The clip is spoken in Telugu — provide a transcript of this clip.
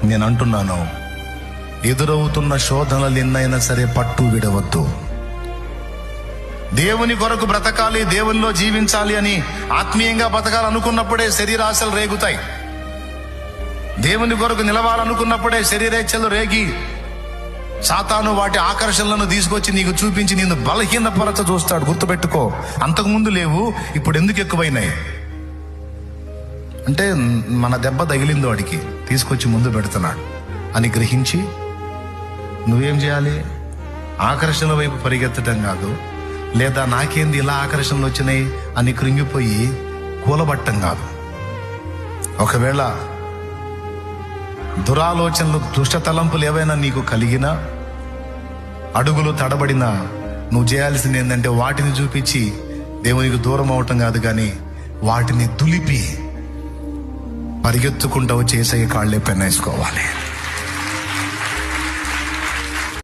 నేను అంటున్నాను, ఎదురవుతున్న శోధనలు ఎన్నైనా సరే పట్టు విడవద్దు. దేవుని కొరకు బ్రతకాలి, దేవునిలో జీవించాలి అని ఆత్మీయంగా బతకాలనుకున్నప్పుడే శరీరాశలు రేగుతాయి. దేవుని కొరకు నిలవాలనుకున్నప్పుడే శరీరేచ్ఛలు రేగి సాతాను వాటి ఆకర్షణలను తీసుకొచ్చి నీకు చూపించి నిన్ను బలహీనపరచ చూస్తాడు. గుర్తుపెట్టుకో, అంతకుముందు లేవు, ఇప్పుడు ఎందుకు ఎక్కువైనాయి అంటే మన దెబ్బ తగిలిందో వాడికి తీసుకొచ్చి ముందు పెడుతున్నాడు అని గ్రహించి నువ్వేం చేయాలి? ఆకర్షణల వైపు పరిగెత్తడం కాదు, లేదా నాకేంది ఇలా ఆకర్షణలు వచ్చినాయి అని కృంగిపోయి కూలబట్టం కాదు. ఒకవేళ దురాలోచనలు, దుష్ట తలంపులు ఏవైనా నీకు కలిగినా, అడుగులు తడబడినా, నువ్వు చేయాల్సింది ఏంటంటే వాటిని చూపించి దేవునికి దూరం అవటం కాదు, కానీ వాటిని దులిపి పరిగెత్తుకుంటూ చేసే కాళ్ళే పెన్నేసుకోవాలి.